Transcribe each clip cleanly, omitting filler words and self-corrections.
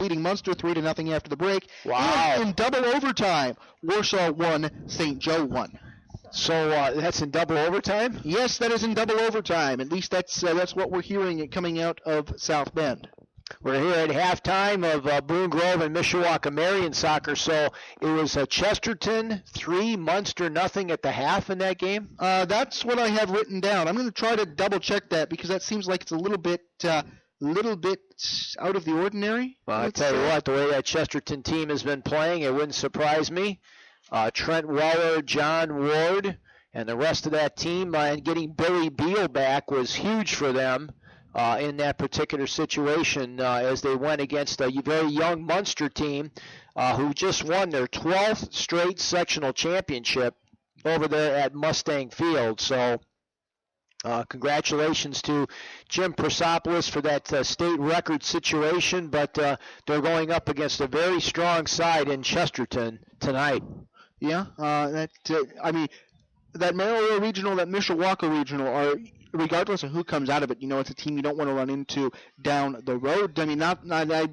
beating Munster 3-0 after the break. Wow. And in double overtime, Warsaw won, St. Joe won. So that's in double overtime? Yes, that is in double overtime. At least that's what we're hearing coming out of South Bend. We're here at halftime of Boone Grove and Mishawaka Marian soccer. So it was Chesterton 3, Munster 0 at the half in that game? That's what I have written down. I'm going to try to double check that because that seems like it's a little bit out of the ordinary. Well, I'll tell you what, the way that Chesterton team has been playing, it wouldn't surprise me. Trent Weller, John Ward, and the rest of that team, and getting Billy Beal back was huge for them in that particular situation as they went against a very young Munster team who just won their 12th straight sectional championship over there at Mustang Field. So congratulations to Jim Prosopoulos for that state record situation, but they're going up against a very strong side in Chesterton tonight. Yeah, that Maryville Regional, that Mishawaka Regional are, regardless of who comes out of it, it's a team you don't want to run into down the road. I mean, I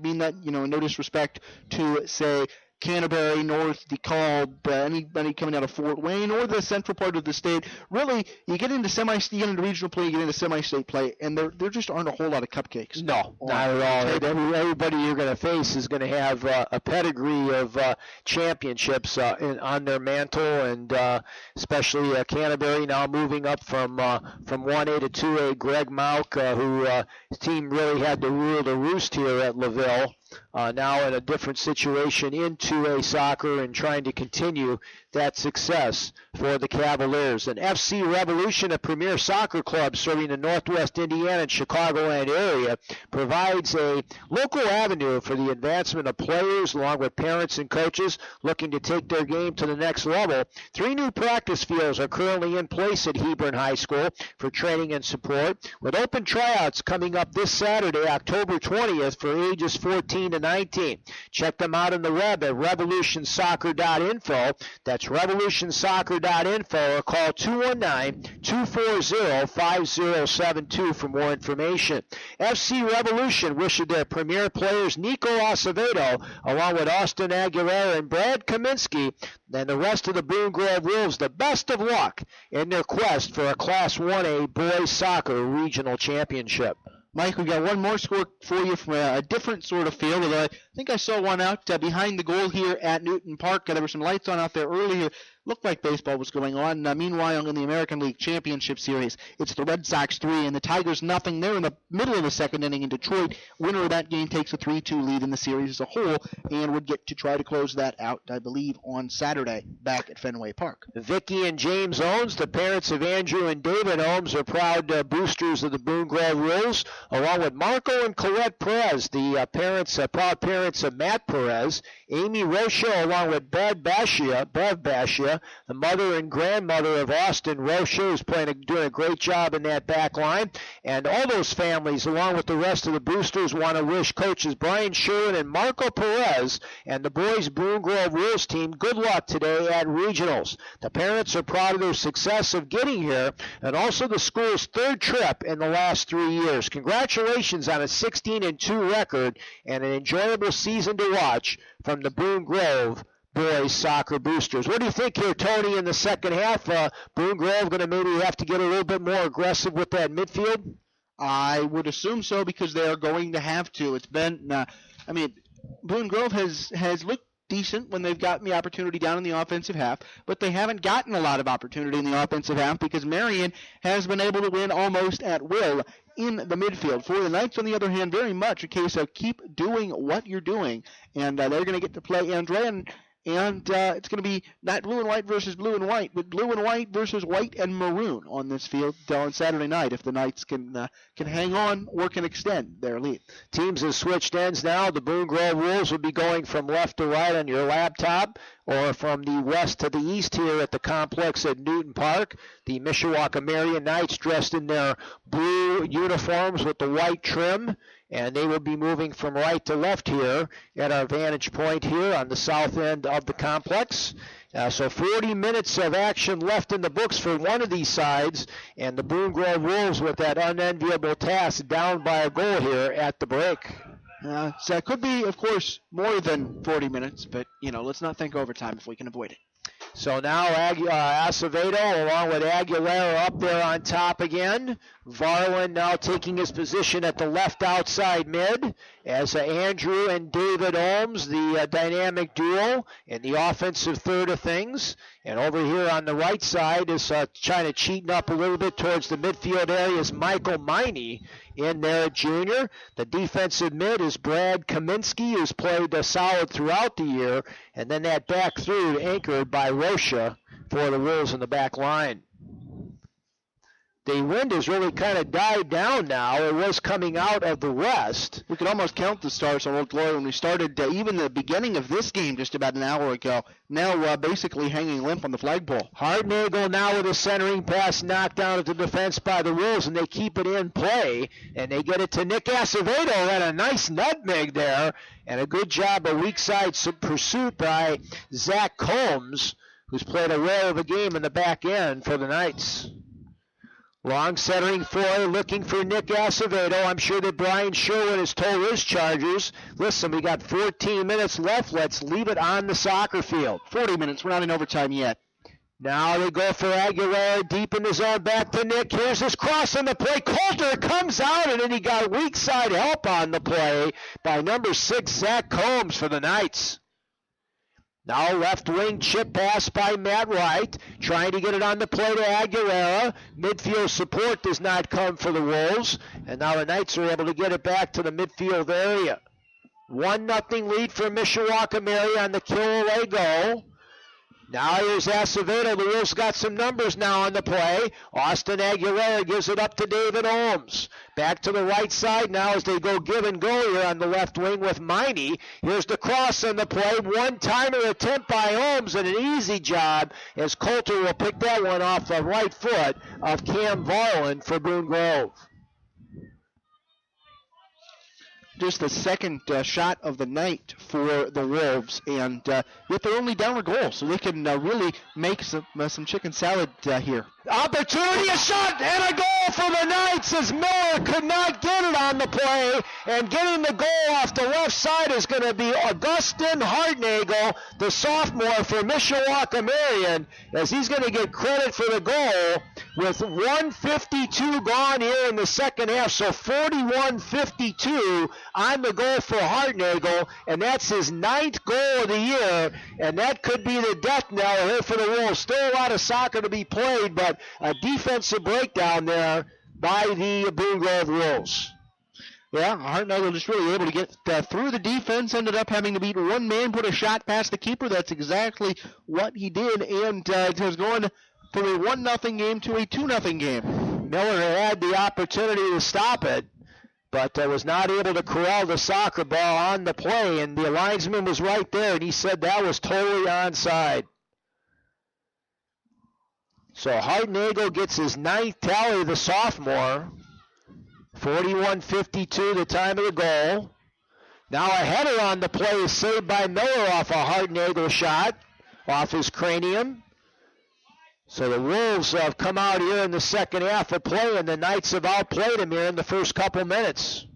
mean that, no disrespect to, say, Canterbury, North, DeKalb, anybody coming out of Fort Wayne or the central part of the state. Really, you get into regional play, you get into semi-state play, and there just aren't a whole lot of cupcakes. No, not at all. Everybody you're going to face is going to have a pedigree of championships on their mantle, and especially Canterbury now moving up from 1A to 2A. Greg Mauk, his team really had to rule the roost here at LaVille. Now in a different situation in 2A soccer and trying to continue that success for the Cavaliers. And FC Revolution, a premier soccer club serving the Northwest Indiana and Chicagoland area, provides a local avenue for the advancement of players along with parents and coaches looking to take their game to the next level. 3 new practice fields are currently in place at Hebron High School for training and support, with open tryouts coming up this Saturday, October 20th, for ages 14 to 19. Check them out on the web at revolutionsoccer.info. That's revolutionsoccer.info, or call 219-240-5072 for more information. FC Revolution wishes their premier players Nico Acevedo, along with Austin Aguilera and Brad Kaminsky, and the rest of the Boone Grove Wolves, the best of luck in their quest for a Class 1A boys soccer regional championship. Mike, we got one more score for you from a different sort of field. Although I think I saw one out behind the goal here at Newton Park. There were some lights on out there earlier. Looked like baseball was going on. Meanwhile, in the American League Championship Series, it's the Red Sox 3 and the Tigers nothing. They're in the middle of the second inning in Detroit. Winner of that game takes a 3-2 lead in the series as a whole and would get to try to close that out, I believe, on Saturday back at Fenway Park. Vicky and James Ohms, the parents of Andrew and David Ohms, are proud boosters of the Boone Grove Wolves, along with Marco and Colette Perez, the proud parents of Matt Perez, Amy Rocha, along with Bev Bashia, the mother and grandmother of Austin Rocha, who's doing a great job in that back line. And all those families, along with the rest of the boosters, want to wish coaches Brian Sherwin and Marco Perez and the boys' Boone Grove Wolves team good luck today at regionals. The parents are proud of their success of getting here, and also the school's 3rd trip in the last 3 years. Congratulations on a 16-2 record and an enjoyable season to watch from the Boone Grove boys soccer boosters. What do you think here, Tony, in the second half? Boone Grove going to maybe have to get a little bit more aggressive with that midfield? I would assume so, because they are going to have to. It's been, Boone Grove has looked decent when they've gotten the opportunity down in the offensive half, but they haven't gotten a lot of opportunity in the offensive half because Marian has been able to win almost at will in the midfield. For the Knights, on the other hand, very much a case of keep doing what you're doing, and they're going to get to play Andrea, and it's going to be not blue and white versus blue and white, but blue and white versus white and maroon on this field on Saturday night if the Knights can hang on or can extend their lead. Teams have switched ends now. The Boone Grove Wolves will be going from left to right on your laptop, or from the west to the east here at the complex at Newton Park. The Mishawaka Marian Knights dressed in their blue uniforms with the white trim, and they will be moving from right to left here at our vantage point here on the south end of the complex. So 40 minutes of action left in the books for one of these sides, and the Boone Grove Wolves with that unenviable task down by a goal here at the break. So it could be, of course, more than 40 minutes, but, let's not think overtime if we can avoid it. So now Acevedo along with Aguilera up there on top again. Varlin now taking his position at the left outside mid as Andrew and David Ohms, the dynamic duo in the offensive third of things. And over here on the right side is trying to cheating up a little bit towards the midfield area is Michael Miney in there, junior. The defensive mid is Brad Kaminsky, who's played solid throughout the year. And then that back through anchored by Rocha for the Wolves in the back line. The wind has really kind of died down now. It was coming out of the west. We could almost count the Stars on Old Glory when we started even the beginning of this game just about an hour ago. Now basically hanging limp on the flagpole. Hardnagel now with a centering pass knocked down at the defense by the Wolves, and they keep it in play. And they get it to Nick Acevedo and a nice nutmeg there. And a good job of weak side pursuit by Zach Combs, who's played a whale of a game in the back end for the Knights. Long centering for, looking for Nick Acevedo. I'm sure that Brian Sherwood has told his Chargers, listen, we got 14 minutes left. Let's leave it on the soccer field. 40 minutes. We're not in overtime yet. Now they go for Aguilera deep in the zone. Back to Nick. Here's his cross on the play. Coulter comes out, and then he got weak side help on the play by number 6, Zach Combs for the Knights. Now left wing chip pass by Matt Wright, trying to get it on the play to Aguilera. Midfield support does not come for the Wolves, and now the Knights are able to get it back to the midfield area. 1-0 lead for Mishawaka Marian on the kill away goal. Now here's Acevedo. The Wolves got some numbers now on the play. Austin Aguilera gives it up to David Ohms. Back to the right side now as they go give and go here on the left wing with Miney. Here's the cross on the play. One-timer attempt by Ohms and an easy job as Coulter will pick that one off the right foot of Cam Varlin for Boone Grove. Just the second shot of the night for the Wolves, and yet they're only down a goal, so they can really make some chicken salad here. Opportunity, a shot, and a goal for the Knights as Miller could not get it on the play. And getting the goal off the left side is going to be Augustin Hardnagel, the sophomore for Mishawaka Marian, as he's going to get credit for the goal with 1:52 gone here in the second half. So 41-52 on the goal for Hardnagel, and that's his 9th goal of the year, and that could be the death knell here for the Wolves. Still a lot of soccer to be played, but a defensive breakdown there by the Boone Grove Wolves. Yeah, Hardnagel just really able to get through the defense, ended up having to beat one man, put a shot past the keeper. That's exactly what he did, and has gone from a 1-0 game to a 2-0 game. Miller had the opportunity to stop it, but was not able to corral the soccer ball on the play, and the linesman was right there, and he said that was totally onside. So Hardnagel gets his 9th tally, the sophomore. 41-52, the time of the goal. Now a header on the play is saved by Miller off a Hardnagel shot, off his cranium. So the Wolves have come out here in the second half of play, and the Knights have outplayed them here in the first couple minutes.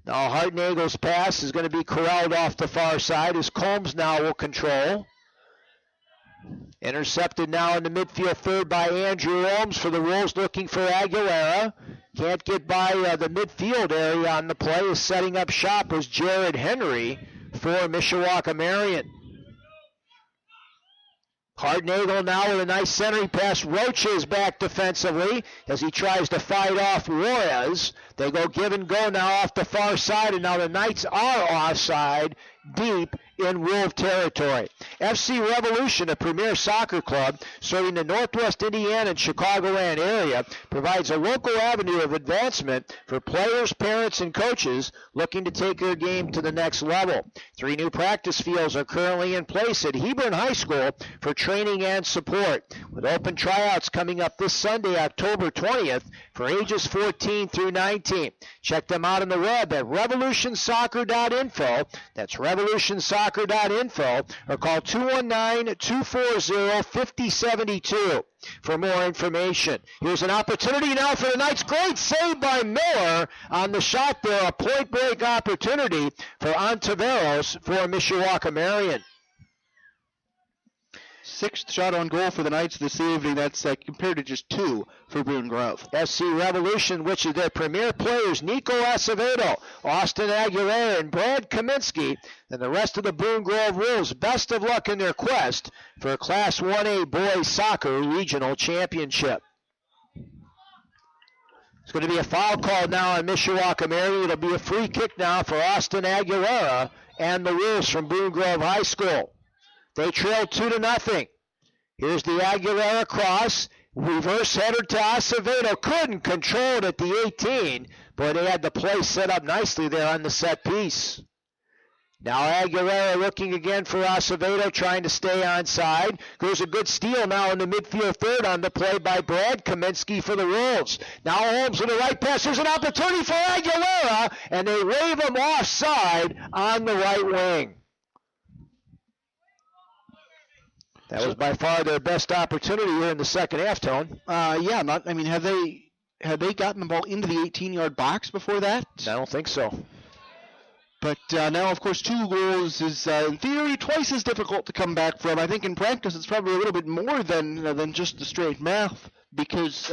Now Hardnagel's pass is going to be corralled off the far side as Combs now will control. Intercepted now in the midfield third by Andrew Ohms for the Wolves, looking for Aguilera. Can't get by the midfield area on the play. Is setting up shop was Jared Henry for Mishawaka Marian. Hardnagel now with a nice centering pass. Rocha is back defensively as he tries to fight off Juarez. They go give and go now off the far side, and now the Knights are offside deep in Wolf territory. FC Revolution, a premier soccer club serving the Northwest Indiana and Chicagoland area, provides a local avenue of advancement for players, parents, and coaches looking to take their game to the next level. 3 new practice fields are currently in place at Hebron High School for training and support, with open tryouts coming up this Sunday, October 20th, for ages 14 through 19. Check them out on the web at revolutionsoccer.info. That's revolutionsoccer.info. premiersoccer.info or call 219-240-5072 for more information. Here's an opportunity now for the Knights. Great save by Miller on the shot there. A point-break opportunity for Ontiveros for Mishawaka Marian. Sixth shot on goal for the Knights this evening. That's compared to just 2 for Boone Grove. SC Revolution, which is their premier players, Nico Acevedo, Austin Aguilera, and Brad Kaminsky, and the rest of the Boone Grove Wolves. Best of luck in their quest for a Class 1A Boys Soccer Regional Championship. It's going to be a foul call now on Mishawaka Marian. It'll be a free kick now for Austin Aguilera and the Wolves from Boone Grove High School. They trail 2-0. Here's the Aguilera cross. Reverse header to Acevedo. Couldn't control it at the 18. Boy, they had the play set up nicely there on the set piece. Now Aguilera looking again for Acevedo, trying to stay onside. Goes a good steal now in the midfield third on the play by Brad Kaminsky for the Wolves. Now Holmes with the right pass. There's an opportunity for Aguilera, and they wave him offside on the right wing. That was by far their best opportunity here in the second half, Tone. Yeah, had they gotten the ball into the 18-yard box before that? I don't think so. But now, of course, 2 goals is, in theory, twice as difficult to come back from. I think in practice it's probably a little bit more than just the straight math, because,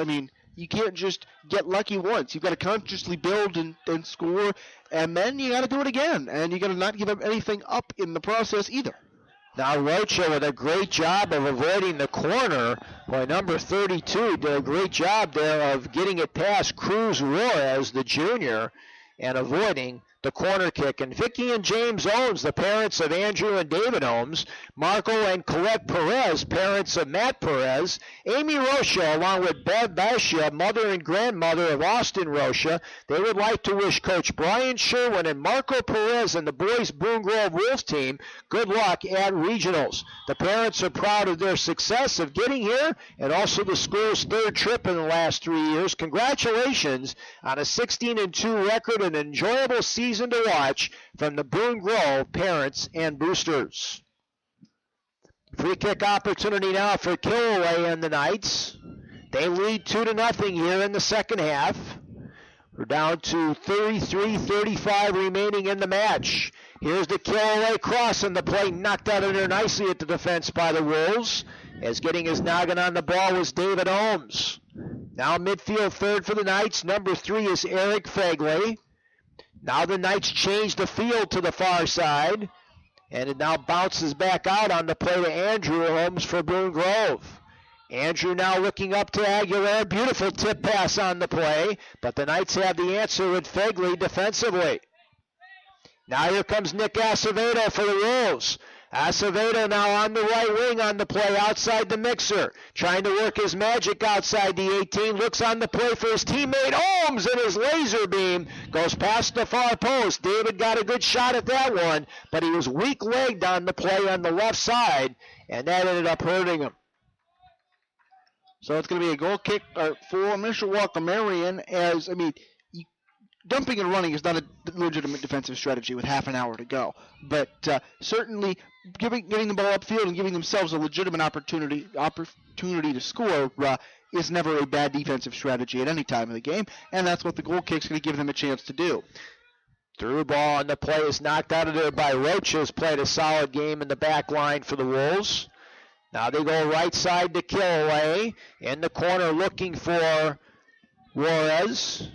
you can't just get lucky once. You've got to consciously build and score, and then you got to do it again, and you got to not give up anything up in the process either. Now Rocha with a great job of avoiding the corner. Boy, number 32 did a great job there of getting it past Cruz Juarez, the junior, and avoiding the corner kick. And Vicky and James Ohms, the parents of Andrew and David Ohms, Marco and Colette Perez, parents of Matt Perez, Amy Rocha, along with Bev Basia, mother and grandmother of Austin Rocha, they would like to wish Coach Brian Sherwin and Marco Perez and the boys Boone Grove Wolves team good luck at regionals. The parents are proud of their success of getting here and also the school's third trip in the last 3 years. Congratulations on a 16-2 record and an enjoyable season to watch from the Boone Grove parents and boosters. Free kick opportunity now for Killaway and the Knights. They lead 2-0 here in the second half. We're down to 33-35 remaining in the match. Here's the Killaway cross, and the play knocked out of there nicely at the defense by the Wolves, as getting his noggin on the ball was David Ohms. Now midfield third for the Knights. Number 3 is Eric Fagley. Now the Knights change the field to the far side, and it now bounces back out on the play to Andrew Holmes for Boone Grove. Andrew now looking up to Aguilera. Beautiful tip pass on the play, but the Knights have the answer with Fagley defensively. Now here comes Nick Acevedo for the Wolves. Acevedo now on the right wing on the play outside the mixer. Trying to work his magic outside the 18. Looks on the play for his teammate Ohms, and his laser beam goes past the far post. David got a good shot at that one, but he was weak-legged on the play on the left side, and that ended up hurting him. So it's going to be a goal kick for Mishawaka Marian, as, dumping and running is not a legitimate defensive strategy with half an hour to go. But certainly getting the ball upfield and giving themselves a legitimate opportunity to score is never a bad defensive strategy at any time of the game, and that's what the goal kick's going to give them a chance to do. Through ball on the play is knocked out of there by Rocha, who's played a solid game in the back line for the Wolves. Now they go right side to Killaway. In the corner looking for Juarez.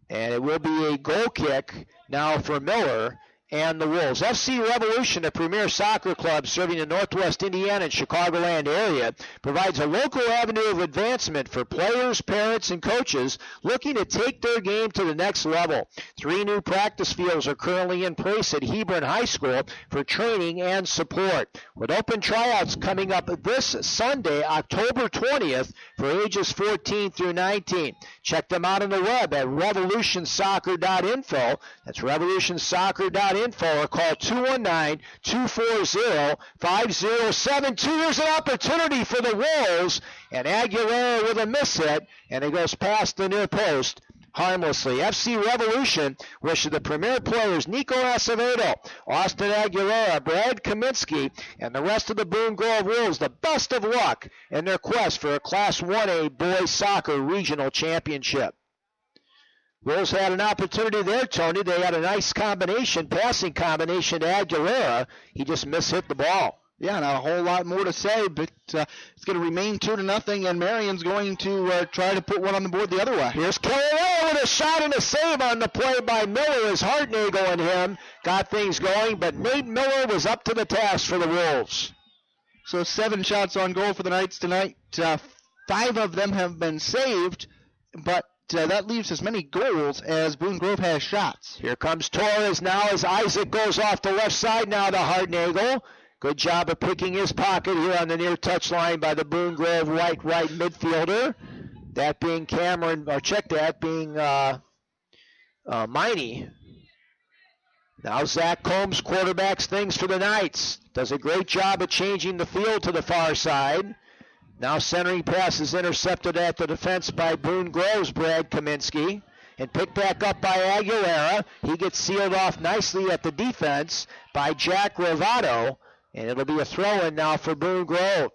And it will be a goal kick now for Miller and the Wolves. FC Revolution, a premier soccer club serving the Northwest Indiana and Chicagoland area, provides a local avenue of advancement for players, parents, and coaches looking to take their game to the next level. 3 new practice fields are currently in place at Hebron High School for training and support, with open tryouts coming up this Sunday, October 20th, for ages 14 through 19. Check them out on the web at revolutionsoccer.info. That's revolutionsoccer.info, or call 219-240-5072. There's an opportunity for the Wolves, and Aguilera with a miss hit, and it goes past the near post harmlessly. FC Revolution wishes the premier players Nico Acevedo, Austin Aguilera, Brad Kaminsky, and the rest of the Boone Grove Wolves the best of luck in their quest for a Class 1A boys soccer regional championship. Wolves had an opportunity there, Tony. They had a nice passing combination to Aguilera. He just mishit the ball. Yeah, not a whole lot more to say, but it's going to remain 2-0, and Marian's going to try to put one on the board the other way. Here's Carolina with a shot and a save on the play by Miller as Hartnagel and him got things going, but Nate Miller was up to the task for the Wolves. So 7 shots on goal for the Knights tonight. 5 of them have been saved, but that leaves as many goals as Boone Grove has shots. Here comes Torres now as Isaac goes off the left side now to Hartnagel. Good job of picking his pocket here on the near touch line by the Boone Grove right midfielder. That being Cameron, or check that, being Miney. Now Zach Combs quarterbacks things for the Knights. Does a great job of changing the field to the far side. Now centering pass is intercepted at the defense by Boone Grove's Brad Kaminsky. And picked back up by Aguilera. He gets sealed off nicely at the defense by Jack Rovato. And it'll be a throw-in now for Boone Grove.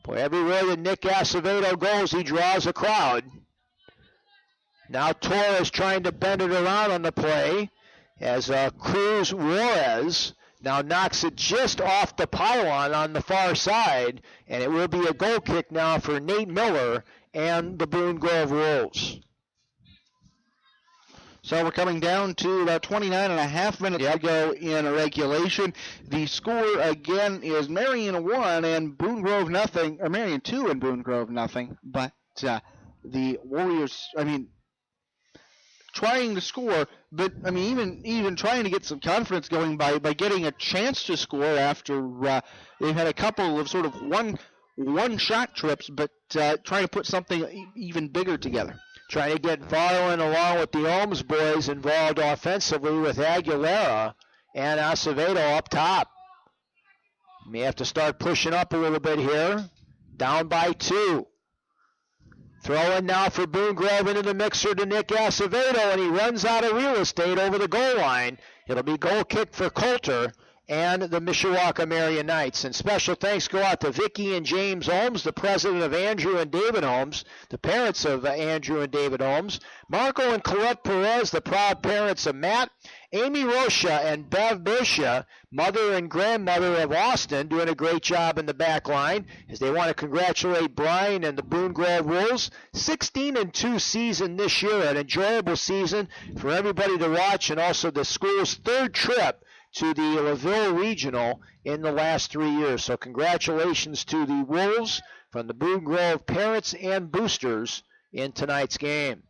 Boy, everywhere that Nick Acevedo goes, he draws a crowd. Now Torres trying to bend it around on the play as Cruz Juarez now knocks it just off the pylon on the far side. And it will be a goal kick now for Nate Miller and the Boone Grove Wolves. So we're coming down to about 29.5 minutes to go in regulation. The score again is Marian 1 and Boone Grove nothing, or Marian 2 and Boone Grove nothing. But the Warriors, trying to score, but even trying to get some confidence going by getting a chance to score after they've had a couple of sort of one shot trips, but trying to put something even bigger together. Trying to get Varlin along with the Ohms boys involved offensively with Aguilera and Acevedo up top. May have to start pushing up a little bit here. Down by 2. Throwing now for Boone Grove into the mixer to Nick Acevedo, and he runs out of real estate over the goal line. It'll be goal kick for Coulter and the Mishawaka Marian Knights. And special thanks go out to Vicki and James Holmes, the president of Andrew and David Holmes, the parents of Andrew and David Holmes, Marco and Colette Perez, the proud parents of Matt, Amy Rocha and Bev Bisha, mother and grandmother of Austin, doing a great job in the back line as they want to congratulate Brian and the Boone Grove Wolves. 16-2 season this year, an enjoyable season for everybody to watch, and also the school's 3rd trip to the LaVille Regional in the last 3 years. So congratulations to the Wolves from the Boone Grove parents and boosters in tonight's game.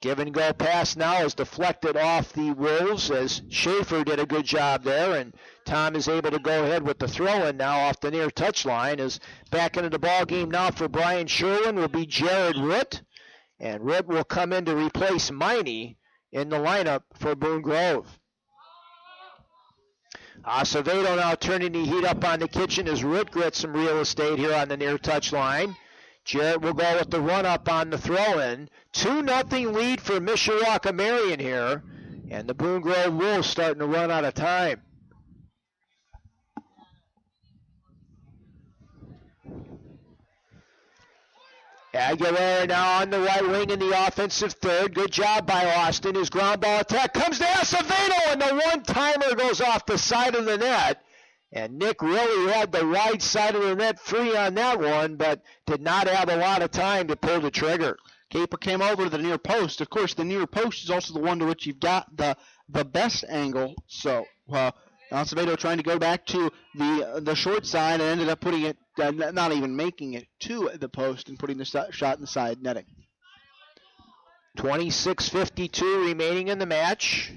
Give and go pass now is deflected off the Wolves as Schaefer did a good job there, and Tom is able to go ahead with the throw-in now off the near touchline. Is back into the ball game now for Brian Sherwin will be Jared Root, and Root will come in to replace Miney in the lineup for Boone Grove. Acevedo now turning the heat up on the kitchen as Root gets some real estate here on the near touchline. Jarrett will go with the run-up on the throw-in. 2-0 lead for Mishawaka Marian here. And the Boone Grove Wolves starting to run out of time. Aguilera now on the right wing in the offensive third. Good job by Austin. His ground ball attack comes to Acevedo, and the one-timer goes off the side of the net. And Nick really had the right side of the net free on that one, but did not have a lot of time to pull the trigger. Caper came over to the near post. Of course, the near post is also the one to which you've got the best angle. So Acevedo trying to go back to the short side and ended up putting it, not even making it to the post and putting the shot in the side netting. 26:52 remaining in the match.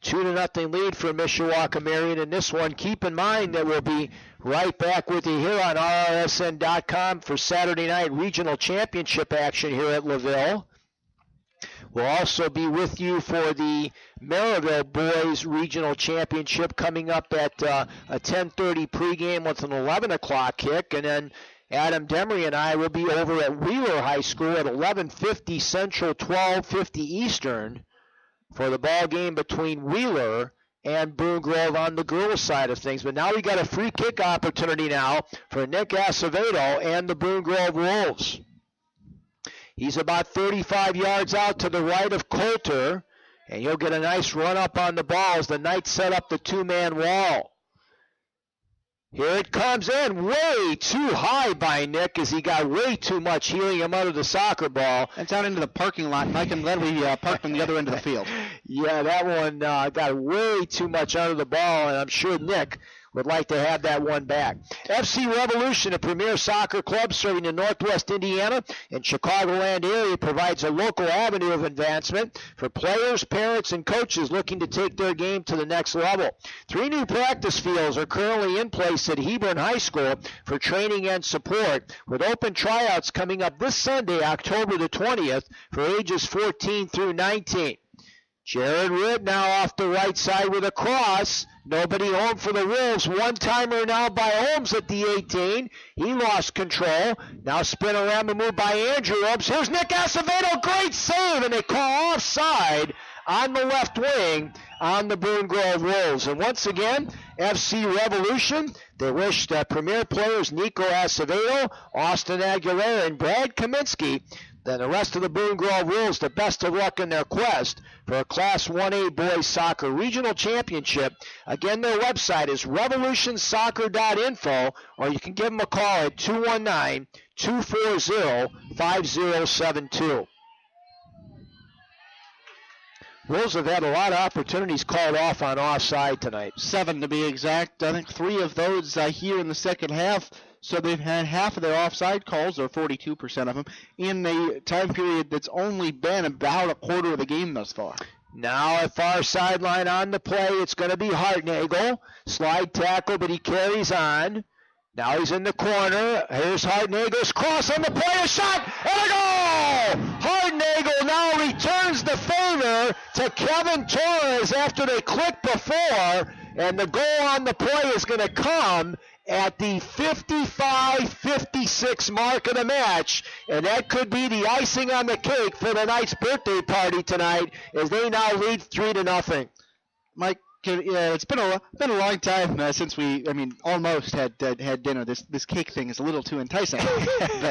2-0 lead for Mishawaka Marian in this one. Keep in mind that we'll be right back with you here on RRSN.com for Saturday night regional championship action here at LaVille. We'll also be with you for the Maryville Boys Regional Championship coming up at a 10:30 pregame with an 11 o'clock kick. And then Adam Demery and I will be over at Wheeler High School at 11:50 Central, 12:50 Eastern for the ball game between Wheeler and Boone Grove on the girls' side of things. But now we got a free kick opportunity now for Nick Acevedo and the Boone Grove Wolves. He's about 35 yards out to the right of Coulter, and he'll get a nice run up on the ball as the Knights set up the two-man wall. Here it comes in, way too high by Nick as he got way too much helium out of the soccer ball. It's out into the parking lot, Mike. I'm glad we parked on the other end of the field. Yeah, that one got way too much out of the ball, and I'm sure Nick would like to have that one back. FC Revolution, a premier soccer club serving the Northwest Indiana and Chicagoland area, provides a local avenue of advancement for players, parents, and coaches looking to take their game to the next level. 3 new practice fields are currently in place at Hebron High School for training and support, with open tryouts coming up this Sunday, October the 20th, for ages 14 through 19. Jared Ritt now off the right side with a cross. Nobody home for the Wolves. One-timer now by Holmes at the 18. He lost control. Now spin around the move by Andrew Holmes. Here's Nick Acevedo. Great save, and they call offside on the left wing on the Boone Grove Wolves. And once again, FC Revolution, they wish premier players Nico Acevedo, Austin Aguilera, and Brad Kaminsky, then the rest of the Boone Grove Wolves, the best of luck in their quest for a Class 1A Boys Soccer Regional Championship. Again, their website is revolutionsoccer.info, or you can give them a call at 219-240-5072. Wolves have had a lot of opportunities called off on offside tonight. 7 to be exact. I think 3 of those here in the second half. So they've had half of their offside calls, or 42% of them, in a time period that's only been about a quarter of the game thus far. Now at far sideline on the play, it's going to be Hartnagel. Slide tackle, but he carries on. Now he's in the corner. Here's Hartnagel's cross on the play, a shot, and a goal! Hartnagel now returns the favor to Kevin Torres after they clicked before, and the goal on the play is going to come at the 55-56 mark of the match, and that could be the icing on the cake for the Knights' birthday party tonight as they now lead 3-0. Mike, it's been a long time since we, almost had dinner. This cake thing is a little too enticing.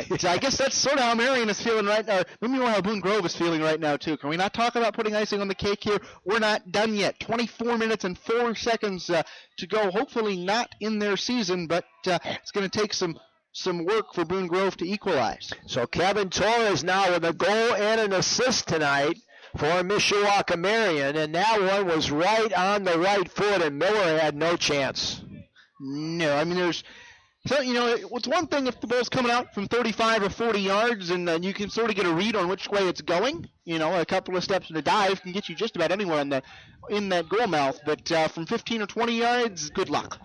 But I guess that's sort of how Marian is feeling right now. Maybe how Boone Grove is feeling right now too. Can we not talk about putting icing on the cake here? We're not done yet. 24 minutes and 4 seconds to go. Hopefully not in their season, but it's going to take some work for Boone Grove to equalize. So Kevin Torres now with a goal and an assist tonight for Mishawaka Marian, and that one was right on the right foot, and Miller had no chance. No, it's one thing if the ball's coming out from 35 or 40 yards, and you can sort of get a read on which way it's going. A couple of steps in the dive can get you just about anywhere in that goal mouth, but from 15 or 20 yards, good luck.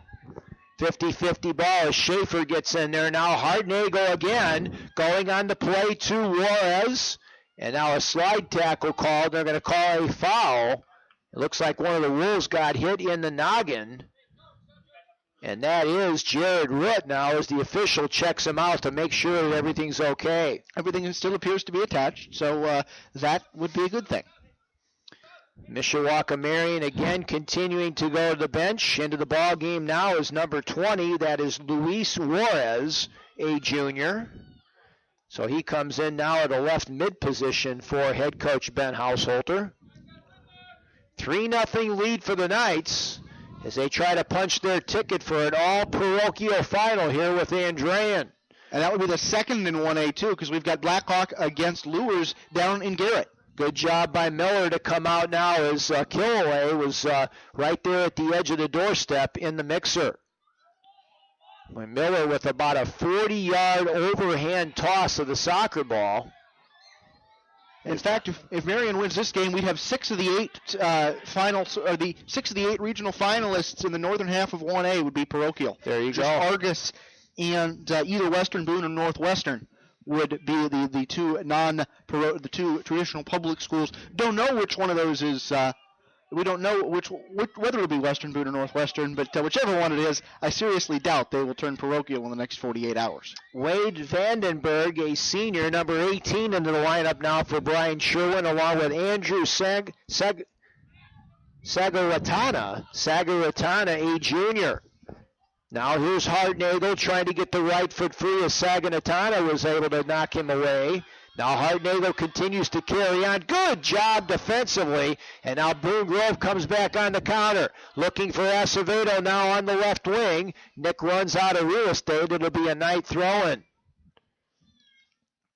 50-50 ball as Schaefer gets in there. Now Hartnagel again going on the play to Juarez. And now a slide tackle called. They're going to call a foul. It looks like one of the Wolves got hit in the noggin. And that is Jared Ritt now as the official checks him out to make sure that everything's okay. Everything still appears to be attached, so that would be a good thing. Mishawaka Marian again continuing to go to the bench. Into the ball game now is number 20. That is Luis Juarez, a junior. So he comes in now at a left mid position for head coach Ben Hausholter. 3-0 lead for the Knights as they try to punch their ticket for an all-parochial final here with Andrean. And that would be the second in 1A, too, because we've got Blackhawk against Lures down in Garrett. Good job by Miller to come out now as Killaway was right there at the edge of the doorstep in the mixer. When Miller with about a 40-yard overhand toss of the soccer ball. In fact, if Marian wins this game, we'd have 6 of the 8 finals, or the 6 of the 8 regional finalists in the northern half of 1A would be parochial. There you go. Argus and either Western Boone or Northwestern would be the two traditional public schools. Don't know which one of those is We don't know whether it'll be Western Boone or Northwestern, but whichever one it is, I seriously doubt they will turn parochial in the next 48 hours. Wade Vandenberg, a senior, number 18 into the lineup now for Brian Sherwin, along with Andrew Sagaratana, a junior. Now here's Hardnagel trying to get the right foot free as Sagaratana was able to knock him away. Now Hardnagel continues to carry on. Good job defensively. And now Boone Grove comes back on the counter. Looking for Acevedo now on the left wing. Nick runs out of real estate. It'll be a night throw-in.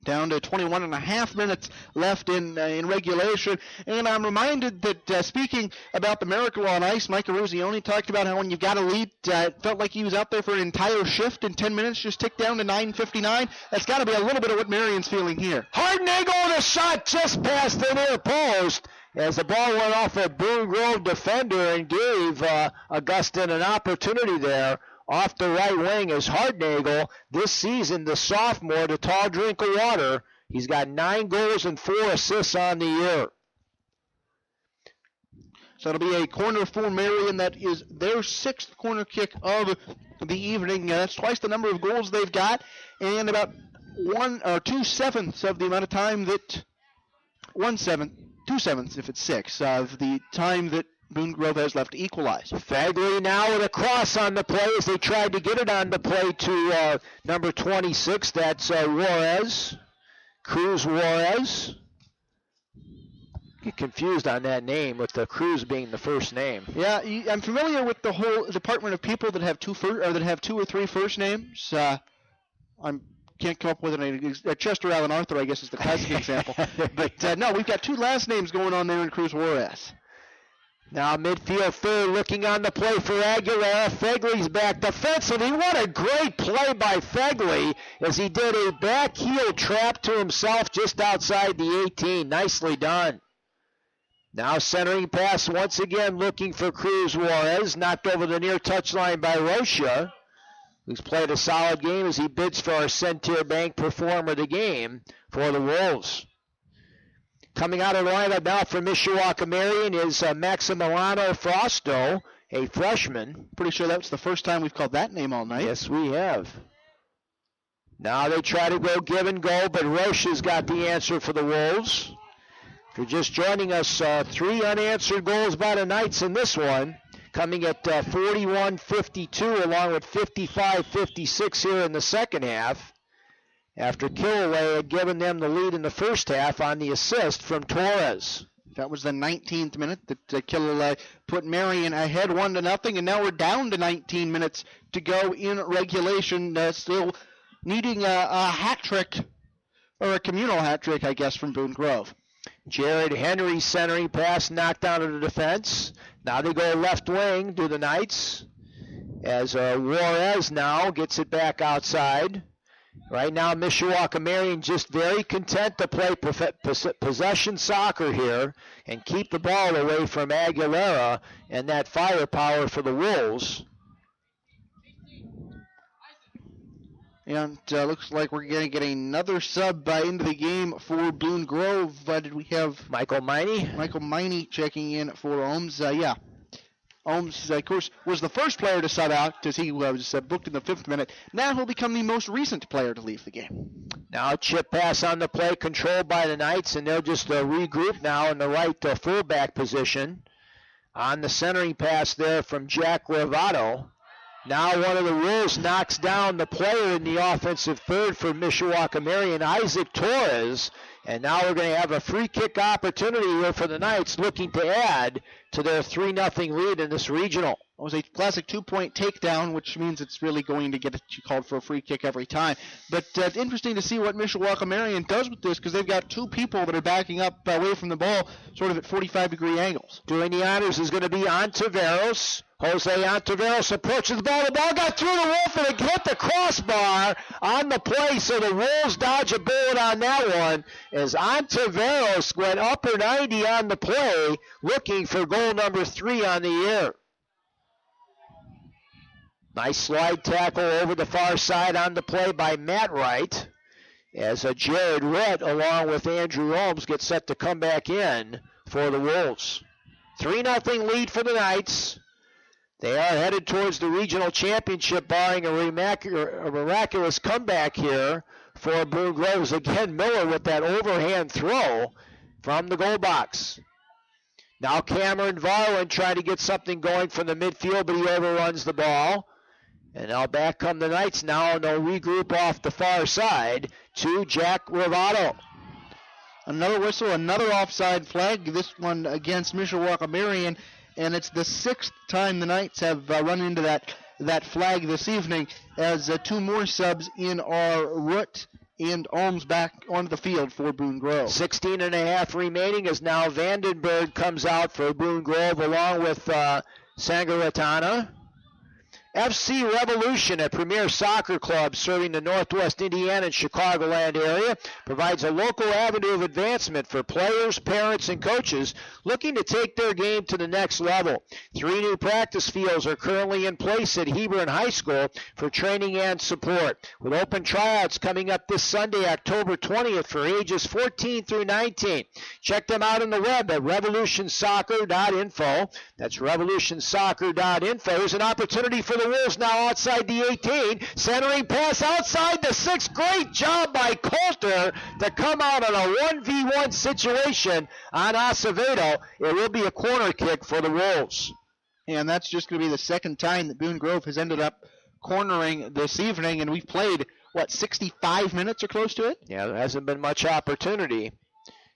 Down to 21 and a half minutes left in regulation. And I'm reminded that speaking about the miracle on ice, Mike Eruzione talked about how when you've got a lead, it felt like he was out there for an entire shift in 10 minutes, just ticked down to 9:59. That's got to be a little bit of what Marian's feeling here. Hardnagel with a shot just past the near post as the ball went off a Boone Grove defender and gave Augustine an opportunity there. Off the right wing is Hardnagel. This season, the sophomore, the tall drink of water. He's got 9 goals and 4 assists on the year. So it'll be a corner for Marian. That is their 6th corner kick of the evening. That's twice the number of goals they've got, and about 2/7 of the amount of time that 2/7 if it's 6 of the time that Boone Grove has left to equalize. Fagley now with a cross on the play as they tried to get it on the play to number 26. That's Juarez. Cruz Juarez. Get confused on that name with the Cruz being the first name. Yeah, I'm familiar with the whole department of people that have 2 or 3 first names. I can't come up with an Chester Allen Arthur, I guess, is the classic example. But no, we've got 2 last names going on there in Cruz Juarez. Now midfield third, looking on the play for Aguilera. Fegley's back defensively. What a great play by Fegley as he did a back heel trap to himself just outside the 18. Nicely done. Now centering pass once again looking for Cruz Juarez. Knocked over the near touchline by Rocha, who's played a solid game as he bids for our Centier Bank Performer of the Game for the Wolves. Coming out of the lineup now for Mishawaka Marian is Maximiliano Fausto, a freshman. Pretty sure that's the first time we've called that name all night. Yes, we have. Now they try to go give and go, but Rocha's got the answer for the Wolves. If you're just joining us, 3 unanswered goals by the Knights in this one, coming at 41-52 along with 55-56 here in the second half, after Killaway had given them the lead in the first half on the assist from Torres. That was the 19th minute that Killaway put Marian ahead 1-0, and now we're down to 19 minutes to go in regulation, still needing a hat trick, or a communal hat trick, I guess, from Boone Grove. Jared Henry centering pass knocked out of the defense. Now they go left wing to the Knights as Juarez now gets it back outside. Right now, Mishawaka Marian just very content to play possession soccer here and keep the ball away from Aguilera and that firepower for the Wolves. And looks like we're going to get another sub into the game for Boone Grove. Did we have Michael Miney? Michael Miney checking in for Ohms. Yeah. Ohms, of course, was the first player to sub out as he was booked in the 5th minute. Now he'll become the most recent player to leave the game. Now chip pass on the play controlled by the Knights, and they'll just regroup now in the right fullback position. On the centering pass there from Jack Ravato. Now one of the Wolves knocks down the player in the offensive third for Mishawaka Marian, Isaac Torres. And now we're going to have a free kick opportunity here for the Knights, looking to add to their 3-0 lead in this regional. It was a classic 2-point takedown, which means it's really going to get called for a free kick every time. But it's interesting to see what Mishawaka Marian does with this, because they've got 2 people that are backing up away from the ball, sort of at 45-degree angles. Doing the honors is going to be Ontiveros. Jose Ontiveros approaches the ball. The ball got through the Wolf and it hit the crossbar on the play, so the Wolves dodge a bullet on that one as Ontiveros went upper 90 on the play, looking for goal number 3 on the year. Nice slide tackle over the far side on the play by Matt Wright as Jared Rett along with Andrew Holmes get set to come back in for the Wolves. 3-0 lead for the Knights. They are headed towards the regional championship, barring a miraculous comeback here for Boone Groves. Again, Miller with that overhand throw from the goal box. Now Cameron Varlin trying to get something going from the midfield, but he overruns the ball. And now back come the Knights now, and they'll regroup off the far side to Jack Rivato. Another whistle, another offside flag, this one against Mishawaka Marian, and it's the sixth time the Knights have run into that flag this evening, as two more subs in are Root and Alms back onto the field for Boone Grove. 16.5 remaining as now Vandenberg comes out for Boone Grove along with Sangaratana. FC Revolution, a premier soccer club serving the Northwest Indiana and Chicagoland area, provides a local avenue of advancement for players, parents, and coaches looking to take their game to the next level. 3 new practice fields are currently in place at Hebron High School for training and support, with open tryouts coming up this Sunday, October 20th for ages 14 through 19. Check them out on the web at revolutionsoccer.info. That's revolutionsoccer.info. There's an opportunity for the Wolves now outside the 18. Centering pass outside the 6. Great job by Coulter to come out on a 1v1 situation on Acevedo. It will be a corner kick for the Wolves. And that's just going to be the second time that Boone Grove has ended up cornering this evening. And we've played, 65 minutes or close to it? Yeah, there hasn't been much opportunity.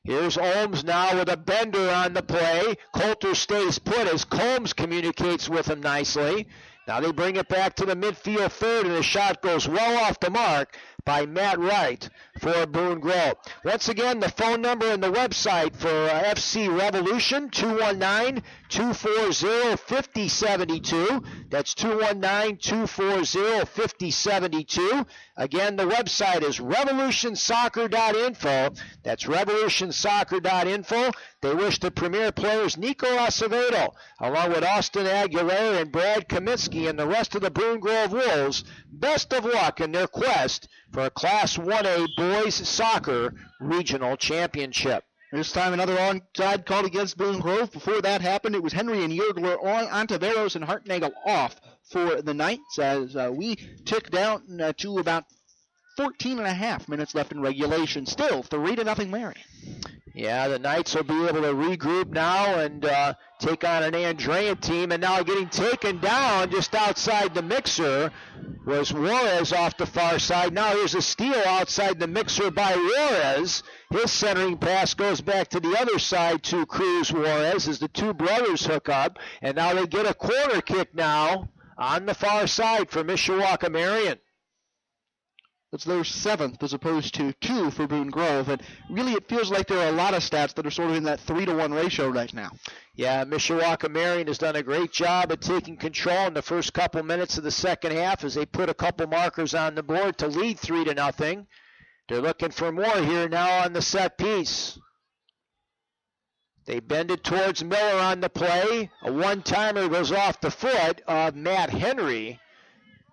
Here's Ohms now with a bender on the play. Coulter stays put as Combs communicates with him nicely. Now they bring it back to the midfield third, and the shot goes well off the mark by Matt Wright for Boone Grove. Once again, the phone number and the website for FC Revolution, 219-240-5072. That's 219-240-5072. Again, the website is revolutionsoccer.info. That's revolutionsoccer.info. They wish the premier players Nico Acevedo, along with Austin Aguilera and Brad Kaminsky and the rest of the Boone Grove Wolves, best of luck in their quest for a Class 1A Boys Soccer Regional Championship. This time another onside called against Boone Grove. Before that happened, it was Henry and Yergler on, Ontiveros and Hartnagel off for the Knights as we tick down to about 14.5 minutes left in regulation. Still 3-0 Marian. Yeah, the Knights will be able to regroup now and take on an Andrea team. And now getting taken down just outside the mixer was Juarez off the far side. Now here's a steal outside the mixer by Juarez. His centering pass goes back to the other side to Cruz Juarez as the two brothers hook up. And now they get a corner kick now on the far side for Mishawaka Marian. It's their 7th as opposed to 2 for Boone Grove. And really it feels like there are a lot of stats that are sort of in that 3-to-1 ratio right now. Yeah, Mishawaka Marian has done a great job at taking control in the first couple minutes of the second half as they put a couple markers on the board to lead 3-0. They're looking for more here now on the set piece. They bend it towards Miller on the play. A one-timer goes off the foot of Matt Henry.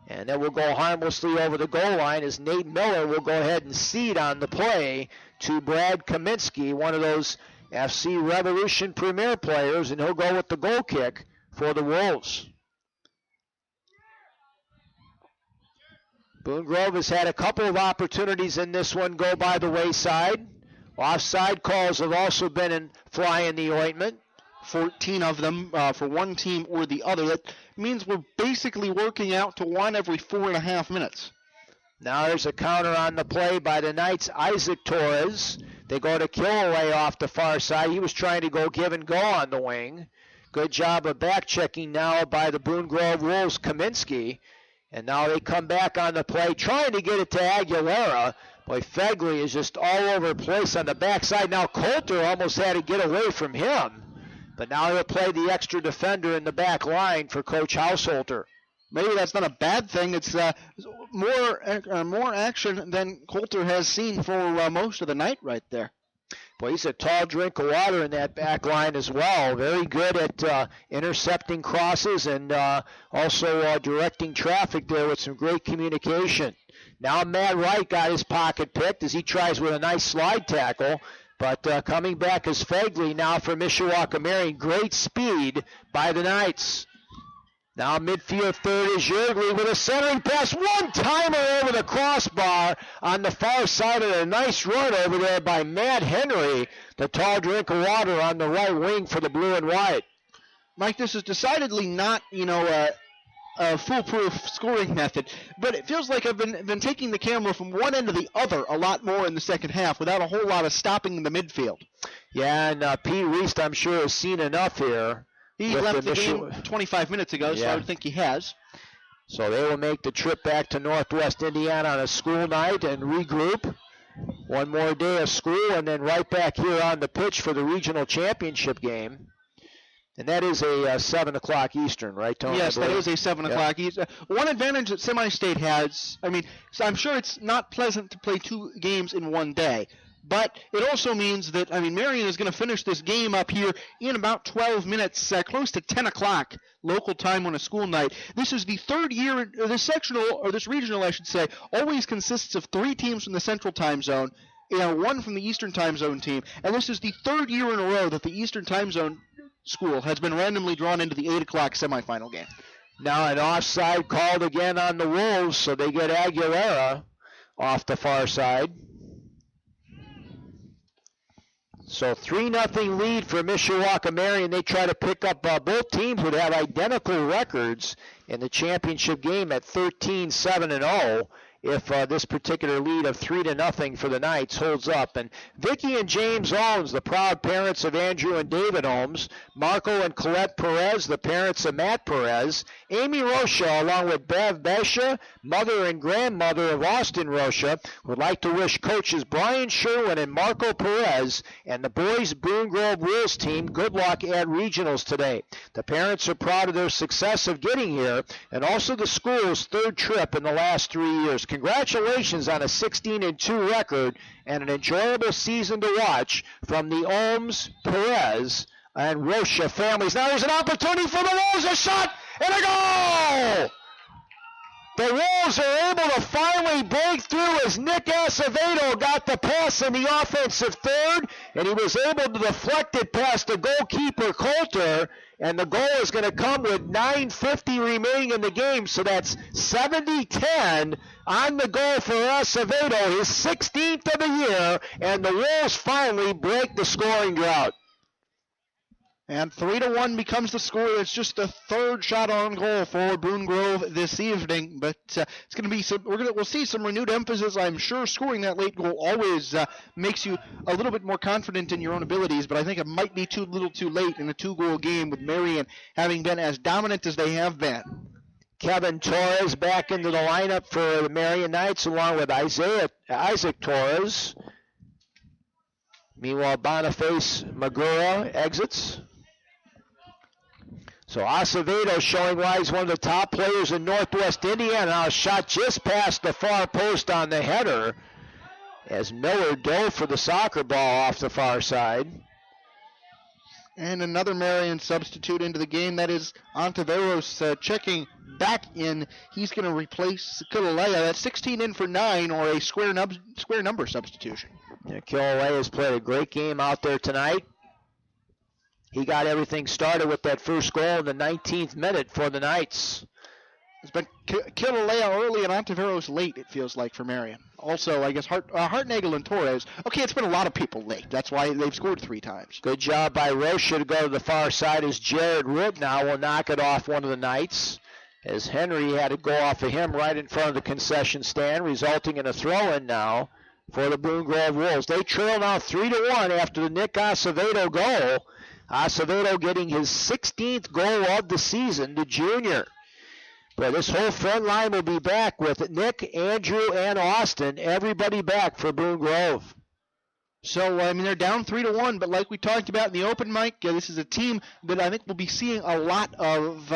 And then we'll go harmlessly over the goal line as Nate Miller will go ahead and cede on the play to Brad Kaminsky, one of those FC Revolution Premier players, and he'll go with the goal kick for the Wolves. Boone Grove has had a couple of opportunities in this one go by the wayside. Offside calls have also been in fly in the ointment. 14 of them for one team or the other. That means we're basically working out to one every 4.5 minutes. Now there's a counter on the play by the Knights, Isaac Torres. They go to Killaway off the far side. He was trying to go give and go on the wing. Good job of back checking now by the Boone Grove Wolves, Kaminsky. And now they come back on the play, trying to get it to Aguilera. Boy, Fegley is just all over the place on the backside. Now Coulter almost had to get away from him. But now he'll play the extra defender in the back line for Coach Hausholter. Maybe that's not a bad thing. It's more action than Coulter has seen for most of the night right there. Boy, he's a tall drink of water in that back line as well. Very good at intercepting crosses and also directing traffic there with some great communication. Now Matt Wright got his pocket picked as he tries with a nice slide tackle. But coming back is Fegley now for Mishawaka Marian. Great speed by the Knights. Now midfield third is Yergley with a centering pass. One-timer over the crossbar on the far side of a nice run over there by Matt Henry. The tall drink of water on the right wing for the blue and white. Mike, this is decidedly not, a foolproof scoring method, but it feels like I've been taking the camera from one end to the other a lot more in the second half without a whole lot of stopping in the midfield. Yeah, and Pete Reist, I'm sure, has seen enough here. He left the game 25 minutes ago, so I would think he has. So they will make the trip back to Northwest Indiana on a school night and regroup. One more day of school, and then right back here on the pitch for the regional championship game. And that is a 7 o'clock Eastern, right, Tony? Yes, that is a 7 o'clock Eastern. One advantage that Semi-State has, so I'm sure it's not pleasant to play two games in one day. But it also means that, Marian is going to finish this game up here in about 12 minutes, close to 10 o'clock local time on a school night. This is the third year, this sectional, or this regional, I should say, always consists of 3 teams from the Central Time Zone, 1 from the Eastern Time Zone team. And this is the third year in a row that the Eastern Time Zone school has been randomly drawn into the 8 o'clock semifinal game. Now an offside called again on the Wolves, so they get Aguilera off the far side. So 3-0 lead for Mishawaka Marian. They try to pick up, both teams would have identical records in the championship game at 13-7-0 if this particular lead of 3-0 for the Knights holds up. And Vicky and James Ohms, the proud parents of Andrew and David Ohms, Marco and Colette Perez, the parents of Matt Perez, Amy Rocha, along with Bev Besha, mother and grandmother of Austin Rocha, would like to wish coaches Brian Sherwin and Marco Perez and the boys' Boone Grove Wolves team good luck at regionals today. The parents are proud of their success of getting here and also the school's third trip in the last 3 years. Congratulations on a 16-2 record and an enjoyable season to watch from the Ohms, Perez, and Rocha families. Now there's an opportunity for the Wolves, a shot, and a goal! The Wolves are able to finally break through as Nick Acevedo got the pass in the offensive third, and he was able to deflect it past the goalkeeper, Coulter, and the goal is going to come with 9:50 remaining in the game, so that's 70-10 on the goal for Acevedo, his 16th of the year, and the Wolves finally break the scoring drought. And 3-1 becomes the score. It's just the third shot on goal for Boone Grove this evening. But it's going to be we'll see some renewed emphasis. I'm sure scoring that late goal always makes you a little bit more confident in your own abilities. But I think it might be too little too late in a 2-goal game with Marian having been as dominant as they have been. Kevin Torres back into the lineup for the Marian Knights along with Isaac Torres. Meanwhile, Boniface Magura exits. So Acevedo showing why he's one of the top players in Northwest Indiana. Now a shot just past the far post on the header as Miller dove for the soccer ball off the far side. And another Marian substitute into the game. That is Ontiveros checking back in. He's going to replace Kilolea. That's 16 in for 9, or a square number substitution. Yeah, Kilolea has played a great game out there tonight. He got everything started with that first goal in the 19th minute for the Knights. It's been Kilolea early and Ontiveros late, it feels like, for Marian. Also, I guess Hartnagel and Torres. Okay, it's been a lot of people late. That's why they've scored 3 times. Good job by Rocha to go to the far side as Jared Root now will knock it off one of the Knights. As Henry had to go off of him right in front of the concession stand, resulting in a throw-in now for the Boone Grove Wolves. They trail now 3-1 after the Nick Acevedo goal. Acevedo getting his 16th goal of the season, the junior. But this whole front line will be back with Nick, Andrew, and Austin. Everybody back for Boone Grove. So, they're down 3-1, but like we talked about in the open mic, this is a team that I think we'll be seeing a lot of,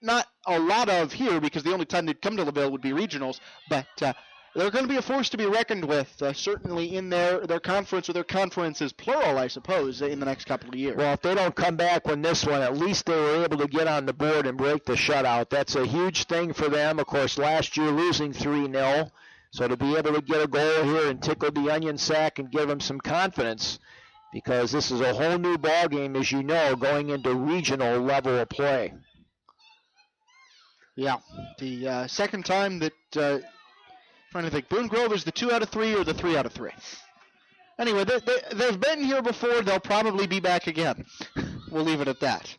not a lot of here because the only time they'd come to LaVille would be regionals, but they're going to be a force to be reckoned with, certainly in their conference, or their conferences, plural, I suppose, in the next couple of years. Well, if they don't come back with this one, at least they were able to get on the board and break the shutout. That's a huge thing for them. Of course, last year losing 3-0. So to be able to get a goal here and tickle the onion sack and give them some confidence, because this is a whole new ball game, as you know, going into regional level of play. Yeah, the second time that, trying to think, Boone Grove is the 2 out of 3 or the 3 out of 3? Anyway, they've been here before. They'll probably be back again. We'll leave it at that.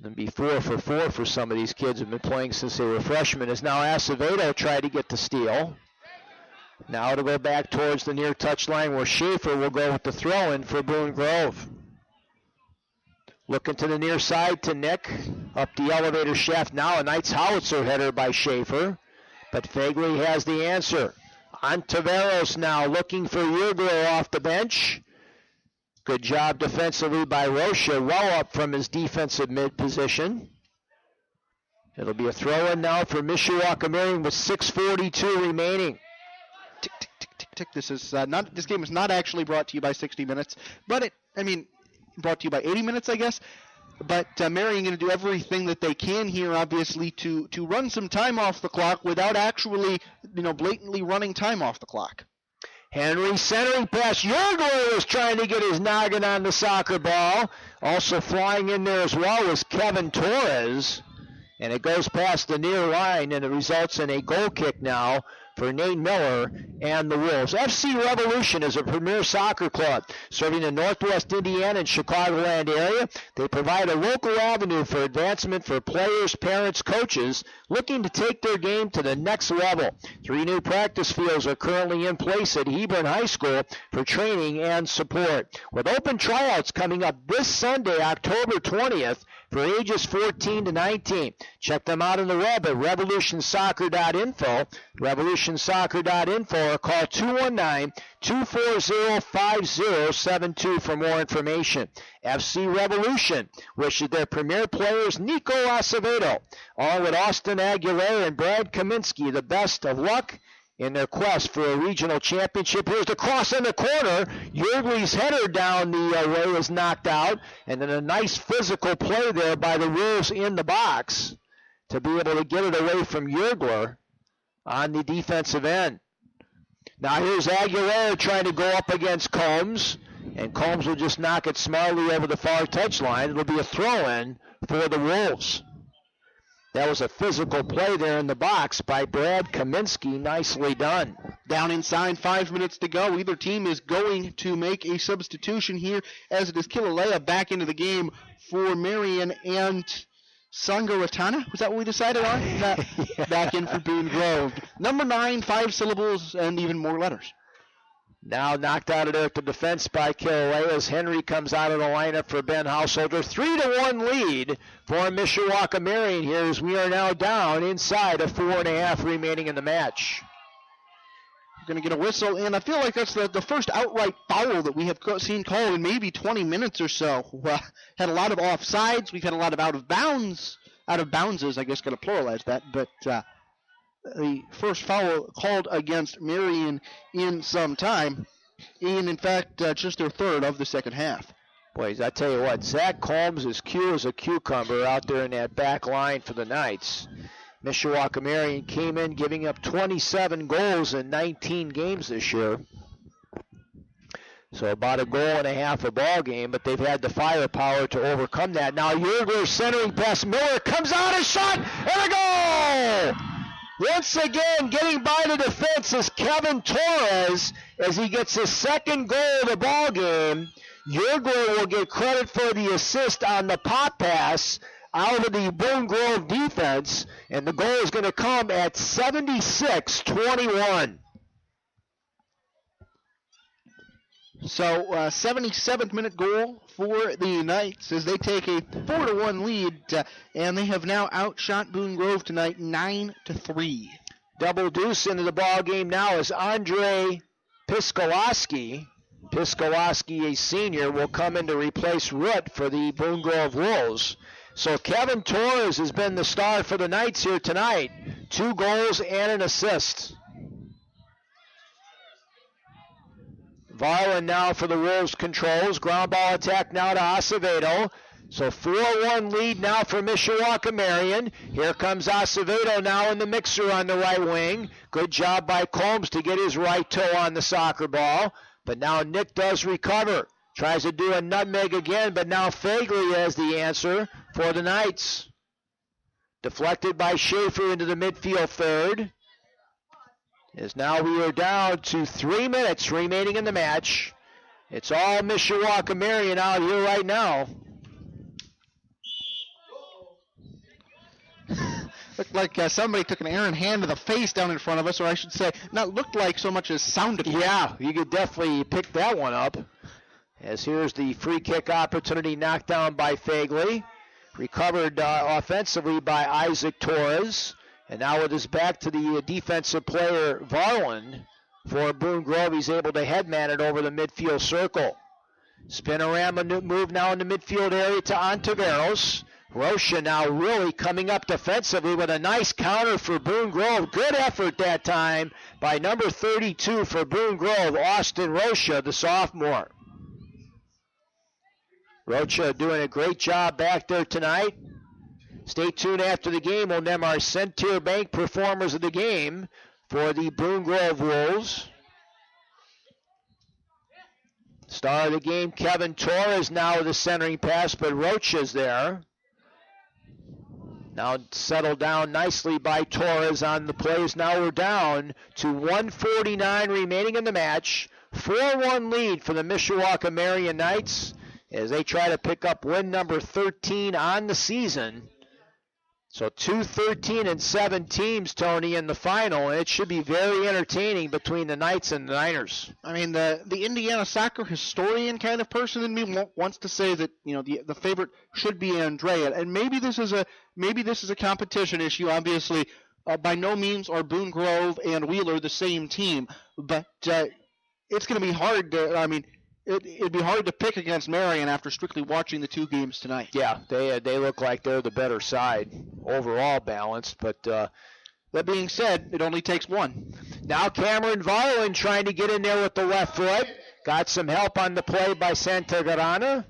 And be 4 for 4 for some of these kids who have been playing since they were freshmen. As now Acevedo tried to get the steal. Now to go back towards the near touchline where Schaefer will go with the throw-in for Boone Grove. Looking to the near side to Nick. Up the elevator shaft now. A Knights howitzer header by Schaefer. But Fagley has the answer. On Taveros now, looking for Yergler off the bench. Good job defensively by Rocha, well up from his defensive mid position. It'll be a throw-in now for Mishawaka Marian with 6:42 remaining. Tick, tick, tick, tick, tick. This game is not actually brought to you by 60 Minutes, but brought to you by 80 Minutes, I guess. But Marian going to do everything that they can here, obviously, to run some time off the clock without actually, blatantly running time off the clock. Henry centering pass. Yergler was trying to get his noggin on the soccer ball. Also flying in there as well was Kevin Torres. And it goes past the near line, and it results in a goal kick now for Nate Miller and the Wolves. FC Revolution is a premier soccer club serving the Northwest Indiana and Chicagoland area. They provide a local avenue for advancement for players, parents, coaches looking to take their game to the next level. 3 new practice fields are currently in place at Hebron High School for training and support. With open tryouts coming up this Sunday, October 20th, for ages 14 to 19. Check them out on the web at revolutionsoccer.info, revolutionsoccer.info, or call 219-240-5072 for more information. FC Revolution wishes their premier players, Nico Acevedo, along with Austin Aguilera and Brad Kaminsky, the best of luck in their quest for a regional championship. Here's the cross in the corner. Yergler's header down the way is knocked out. And then a nice physical play there by the Wolves in the box to be able to get it away from Yergler on the defensive end. Now here's Aguilera trying to go up against Combs. And Combs will just knock it smartly over the far touchline. It'll be a throw-in for the Wolves. That was a physical play there in the box by Brad Kaminsky. Nicely done. Down inside, 5 minutes to go. Either team is going to make a substitution here, as it is Kilauea back into the game for Marian and Sangaratana. Was that what we decided on? Yeah. Back in for Boone Grove. Number 9, 5 syllables, and even more letters. Now knocked out of there at the defense by Kilauea as Henry comes out of the lineup for Ben Householder. 3-1 lead for Mishawaka Marian here as we are now down inside of 4.5 remaining in the match. We're going to get a whistle, and I feel like that's the first outright foul that we have seen called in maybe 20 minutes or so. Had a lot of offsides. We've had a lot of out of bounds. Out of boundses, I guess, got to pluralize that, but the first foul called against Marian in some time, and in fact, just their third of the second half. Boys, I tell you what, Zach Combs is cool as a cucumber out there in that back line for the Knights. Mishawaka Marian came in giving up 27 goals in 19 games this year. So about a goal and a half a ball game, but they've had the firepower to overcome that. Now Yergler centering pass. Miller comes out, a shot, and a goal! Once again, getting by the defense is Kevin Torres as he gets his second goal of the ball game. Yergler will get credit for the assist on the pop pass out of the Boone Grove defense, and the goal is going to come at 76-21. So, 77th minute goal for the Knights as they take a 4-1 lead, and they have now outshot Boone Grove tonight 9-3. Double deuce into the ball game now is Andre Piskowski. Piskowski, a senior, will come in to replace Root for the Boone Grove Wolves. So Kevin Torres has been the star for the Knights here tonight. 2 goals and an assist. Varlin now for the Wolves controls. Ground ball attack now to Acevedo. So 4-1 lead now for Mishawaka Marian. Here comes Acevedo now in the mixer on the right wing. Good job by Combs to get his right toe on the soccer ball. But now Nick does recover. Tries to do a nutmeg again, but now Fagley has the answer for the Knights. Deflected by Schaefer into the midfield third. As now we are down to 3 minutes remaining in the match. It's all Mishawaka Marian out here right now. Looked like somebody took an errant hand to the face down in front of us, or I should say, not looked like so much as sounded like. Yeah, you could definitely pick that one up. As here's the free kick opportunity knocked down by Fagley. Recovered offensively by Isaac Torres. And now with his back to the defensive player, Varland, for Boone Grove, he's able to headman it over the midfield circle. Spinorama move now in the midfield area to Ontiveros. Rocha now really coming up defensively with a nice counter for Boone Grove. Good effort that time by number 32 for Boone Grove, Austin Rocha, the sophomore. Rocha doing a great job back there tonight. Stay tuned after the game. We'll name our Centier Bank performers of the game for the Boone Grove Wolves. Star of the game, Kevin Torres now with the centering pass, but Rocha's there. Now settled down nicely by Torres on the plays. Now we're down to 1:49 remaining in the match. 4-1 lead for the Mishawaka Marian Knights as they try to pick up win number 13 on the season. So 2 13-7 teams, Tony, in the final, and it should be very entertaining between the Knights and the Niners. I mean, the Indiana soccer historian kind of person in me wants to say that, you know, the favorite should be Andrea, and maybe this is a competition issue. Obviously, by no means are Boone Grove and Wheeler the same team, but it's going to be hard to. I mean, it'd be hard to pick against Marian after strictly watching the two games tonight. Yeah, they look like they're the better side, overall balanced. But that being said, it only takes one. Now Cameron Varlin trying to get in there with the left foot. Got some help on the play by Santagarana.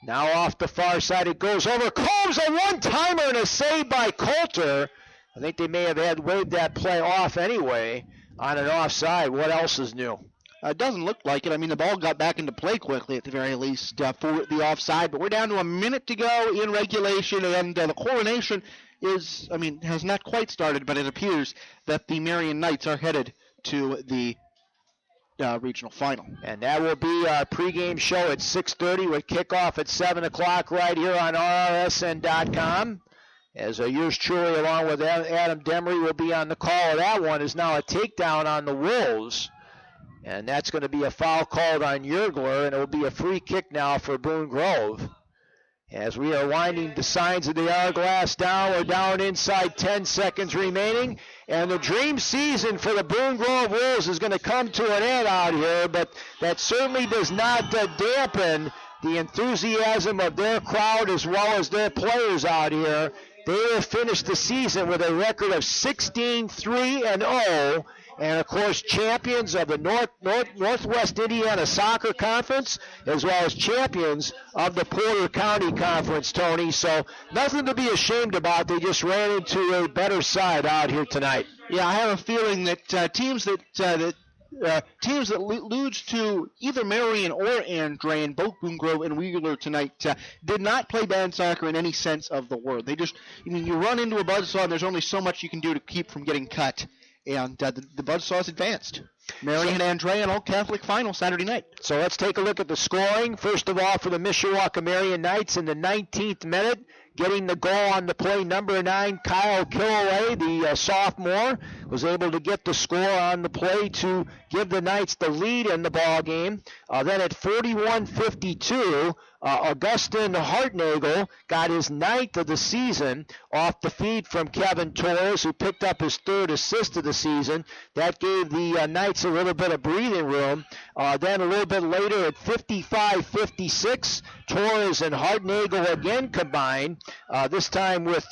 Now off the far side it goes over. Combs, a one-timer and a save by Coulter. I think they may have waved that play off anyway on an offside. What else is new? It doesn't look like it. I mean, the ball got back into play quickly at the very least for the offside, but we're down to a minute to go in regulation, and the coronation has not quite started, but it appears that the Marian Knights are headed to the regional final. And that will be our pregame show at 6:30 with kickoff at 7 o'clock right here on RRSN.com. As yours truly, along with Adam Demery, will be on the call of that one, is now a takedown on the Wolves. And that's going to be a foul called on Yergler, and it will be a free kick now for Boone Grove. As we are winding the signs of the hourglass down, we're down inside 10 seconds remaining. And the dream season for the Boone Grove Wolves is going to come to an end out here, but that certainly does not dampen the enthusiasm of their crowd as well as their players out here. They will finish the season with a record of 16-3-0. And, of course, champions of the Northwest Indiana Soccer Conference, as well as champions of the Porter County Conference, Tony. So nothing to be ashamed about. They just ran into a better side out here tonight. Yeah, I have a feeling that teams that lose to either Marian or Andrean, both Boone Grove and Wheeler tonight, did not play bad soccer in any sense of the word. They just, you run into a buzzsaw, and there's only so much you can do to keep from getting cut. And the buzzsaws advanced. Marian and Andrean All Catholic final Saturday night. So let's take a look at the scoring. First of all, for the Mishawaka Marian Knights in the 19th minute, getting the goal on the play, number 9, Kyle Killaway, the sophomore, was able to get the score on the play to give the Knights the lead in the ball game. Then at 41-52, Augustin Hartnagel got his 9th of the season off the feed from Kevin Torres, who picked up his 3rd assist of the season. That gave the Knights a little bit of breathing room. Then a little bit later at 55-56, Torres and Hartnagel again combined, this time with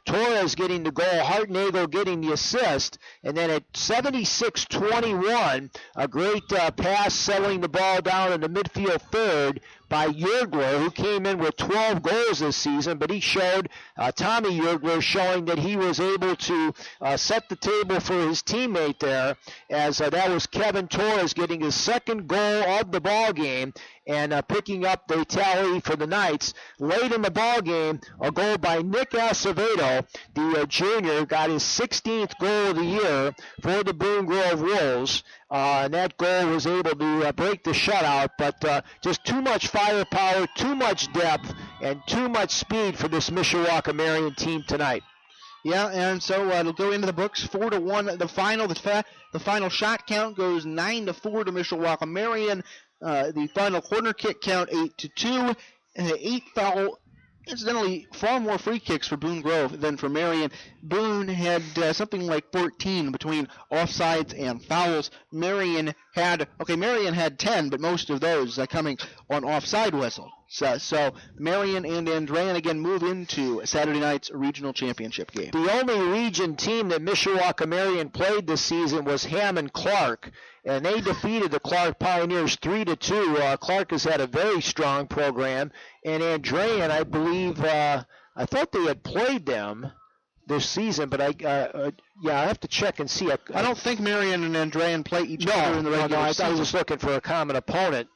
Torres getting the goal, Hartnagel getting the assist. And then at 76-21, a great pass settling the ball down in the midfield third by Yergler, who came in with 12 goals this season, but he showed, Tommy Yergler showing that he was able to set the table for his teammate there, as that was Kevin Torres getting his second goal of the ball game and picking up the tally for the Knights. Late in the ball game, a goal by Nick Acevedo, the junior, got his 16th goal of the year for the Boone Grove Wolves. And that goal was able to break the shutout, but just too much firepower, too much depth, and too much speed for this Mishawaka Marian team tonight. Yeah, and so it'll go into the books 4-1. The final shot count goes 9-4 to Mishawaka Marian. The final corner kick count 8-2. 8 foul. Incidentally, far more free kicks for Boone Grove than for Marian. Boone had something like 14 between offsides and fouls. Marian had 10, but most of those coming on offside whistle. So Marian and Andrean again move into Saturday night's regional championship game. The only region team that Mishawaka Marian played this season was Hammond Clark, and they defeated the Clark Pioneers 3-2. Clark has had a very strong program, and Andrean, I believe, I thought they had played them this season, but I have to check and see. I don't think Marian and Andrean play each other in the regular season. I was just looking for a common opponent.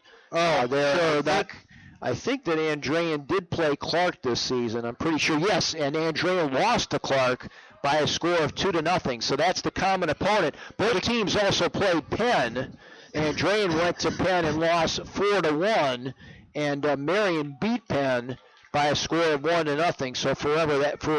I think that Andrean did play Clark this season. I'm pretty sure. Yes, and Andrean lost to Clark by a score of 2-0. So that's the common opponent. Both teams also played Penn. Andrean went to Penn and lost 4-1, and Marian beat Penn by a score of 1-0. So for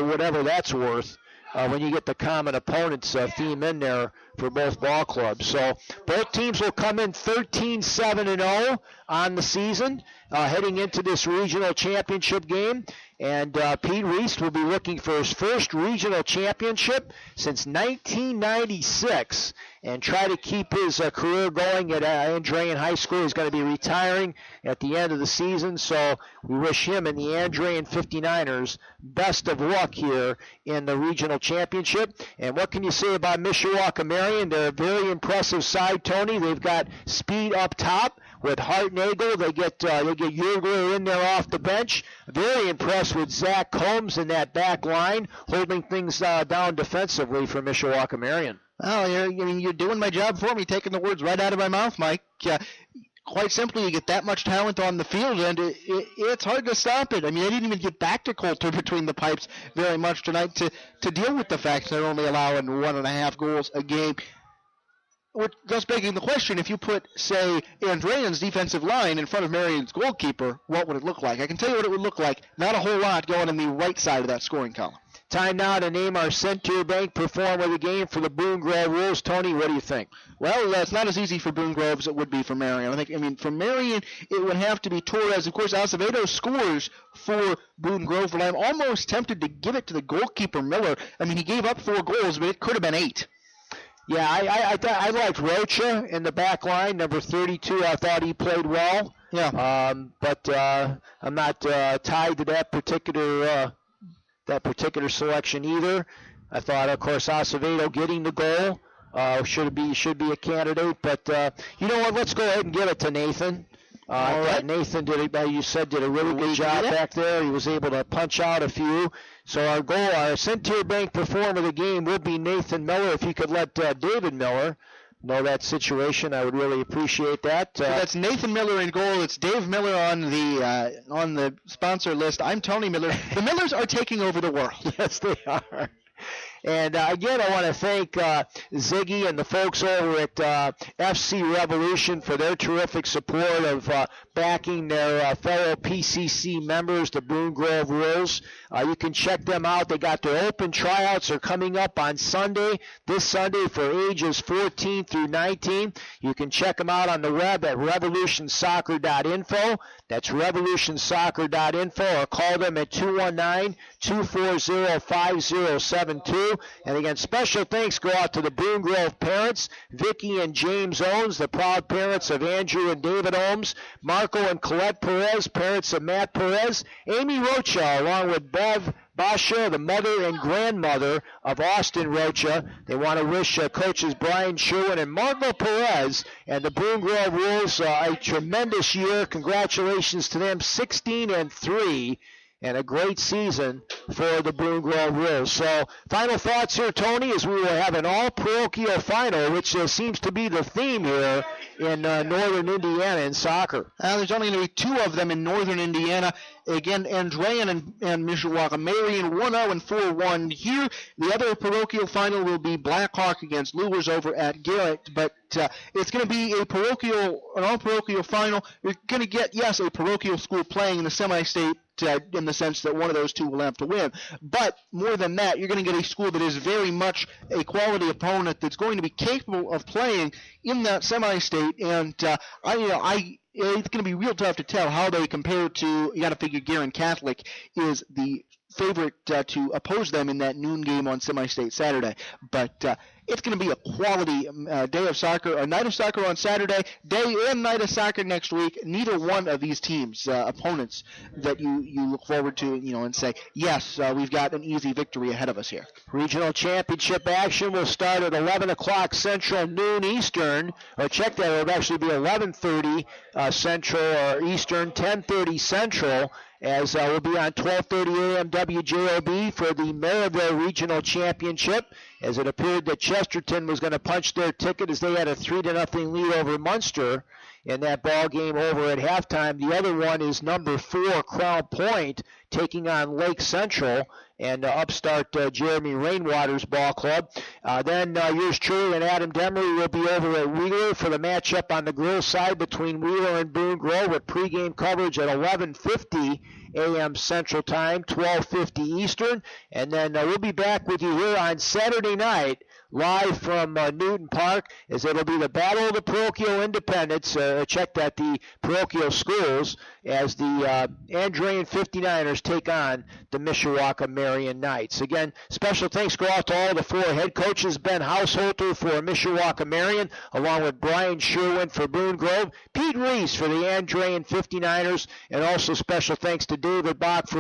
whatever that's worth, when you get the common opponents theme in there for both ball clubs. So both teams will come in 13-7-0 on the season, heading into this regional championship game. And Pete Reist will be looking for his first regional championship since 1996 and try to keep his career going at Andrean High School. He's going to be retiring at the end of the season, so we wish him and the Andrean 59ers best of luck here in the regional championship. And what can you say about Mishawaka Marian? They're a very impressive side, Tony. They've got speed up top with Hartnagel. They get Yergler in there off the bench. Very impressed with Zach Combs in that back line, holding things down defensively for Mishawaka Marian. Well, you're doing my job for me, taking the words right out of my mouth, Mike. Quite simply, you get that much talent on the field, and it's hard to stop it. I mean, they didn't even get back to Coulter between the pipes very much tonight to deal with the fact they're only allowing 1.5 goals a game. Thus begging the question, if you put, say, Andrean's defensive line in front of Marian's goalkeeper, what would it look like? I can tell you what it would look like. Not a whole lot going in the right side of that scoring column. Time now to name our Center Bank performer of the game for the Boone Grove Wolves. Tony, what do you think? Well, it's not as easy for Boone Grove as it would be for Marian. For Marian, it would have to be Torres. Of course, Acevedo scores for Boone Grove, but I'm almost tempted to give it to the goalkeeper, Miller. I mean, he gave up 4 goals, but it could have been 8. Yeah, I liked Rocha in the back line, number 32. I thought he played well. Yeah. But I'm not tied to that particular selection either. I thought, of course, Acevedo getting the goal should be a candidate. But you know what? Let's go ahead and give it to Nathan. I thought Nathan did a really good job back there. He was able to punch out a few. So our Center Bank performer of the game will be Nathan Miller. If you could let David Miller know that situation, I would really appreciate that. So that's Nathan Miller in goal. It's Dave Miller on the sponsor list. I'm Tony Miller. The Millers are taking over the world. Yes, they are. And again, I want to thank Ziggy and the folks over at FC Revolution for their terrific support of backing their fellow PCC members, the Boone Grove Wolves. You can check them out. They got their open tryouts are coming up on this Sunday for ages 14 through 19. You can check them out on the web at revolutionsoccer.info. That's revolutionsoccer.info, or call them at 219-240-5072. And again, special thanks go out to the Boone Grove parents, Vicki and James Owens, the proud parents of Andrew and David Ohms, Marco and Colette Perez, parents of Matt Perez, Amy Rocha, along with Bev Basha, the mother and grandmother of Austin Rocha. They want to wish coaches Brian Sherwin and Marco Perez and the Boone Grove Wolves a tremendous year. Congratulations to them, 16-3. And a great season for the Boone Grove Wolves. So, final thoughts here, Tony, as we will have an all-parochial final, which seems to be the theme here in northern Indiana in soccer. There's only going to be 2 of them in northern Indiana. Again, Andrean and Mishawaka. Marian 1-0 and 4-1 here. The other parochial final will be Blackhawk against Lures over at Garrett. But it's going to be an all-parochial final. You're going to get, yes, a parochial school playing in the semi-state in the sense that one of those 2 will have to win. But more than that, you're going to get a school that is very much a quality opponent that's going to be capable of playing in that semi-state. And it's going to be real tough to tell how they compare to, you got to figure Guerin Catholic is the favorite to oppose them in that noon game on semi-state Saturday. But it's going to be a quality day of soccer, a night of soccer on Saturday, day and night of soccer next week. Neither one of these teams, opponents that you look forward to, and say, yes, we've got an easy victory ahead of us here. Regional championship action will start at 11 o'clock Central, noon Eastern. Or check that, it'll actually be 11:30 Central or Eastern, 10:30 Central, as we'll be on 12:30 a.m. WJOB for the Maryville Regional Championship, as it appeared that Chesterton was going to punch their ticket as they had a 3-0 lead over Munster in that ball game over at halftime. The other one is number 4 Crown Point taking on Lake Central and upstart Jeremy Rainwater's ball club. Then yours truly and Adam Demery will be over at Wheeler for the matchup on the girls' side between Wheeler and Boone Grove with pregame coverage at 11:50 a.m. Central Time, 12:50 Eastern. And then we'll be back with you here on Saturday night live from Newton Park, as it'll be the Battle of the Parochial Independents. Check that, the parochial schools, as the Andrean 59ers take on the Mishawaka Marian Knights. Again, special thanks go out to all the 4 head coaches: Ben Hausholter for Mishawaka Marian, along with Brian Sherwin for Boone Grove, Pete Reese for the Andrean 59ers, and also special thanks to David Bach for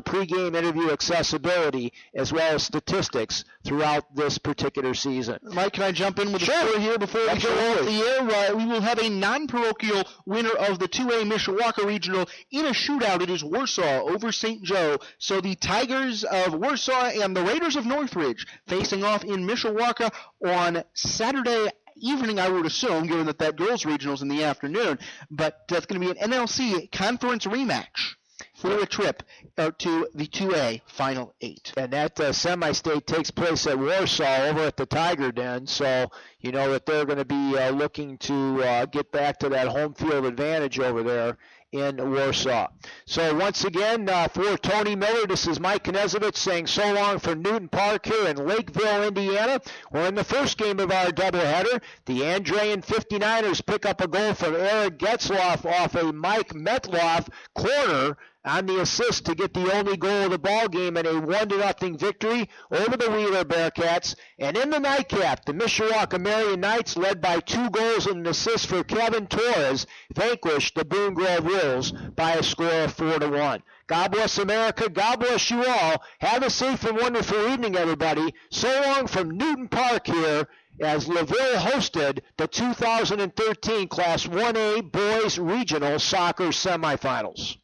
pregame interview accessibility as well as statistics throughout this particular season. Mike, can I jump in with a story here before we go off the air? We will have a non-parochial winner of the 2A Mishawaka Regional in a shootout. It is Warsaw over St. Joe. So the Tigers of Warsaw and the Raiders of Northridge facing off in Mishawaka on Saturday evening, I would assume, given that girls' regional's in the afternoon. But that's going to be an NLC conference rematch for a trip to the 2A Final 8. And that semi-state takes place at Warsaw over at the Tiger Den, so you know that they're going to be looking to get back to that home field advantage over there in Warsaw. So once again, for Tony Miller, this is Mike Knezovich saying so long from Newton Park here in Lakeville, Indiana. We're in the first game of our doubleheader. The Andrean 59ers pick up a goal from Eric Getzloff off a Mike Metloff corner on the assist to get the only goal of the ball game in a 1-0 victory over the Wheeler Bearcats. And in the nightcap, the Mishawaka Marian Knights, led by 2 goals and an assist for Kevin Torres, vanquished the Boone Grove Wolves by a score of 4-1. God bless America. God bless you all. Have a safe and wonderful evening, everybody. So long from Newton Park here, as LaVille hosted the 2013 Class 1A Boys Regional Soccer Semifinals.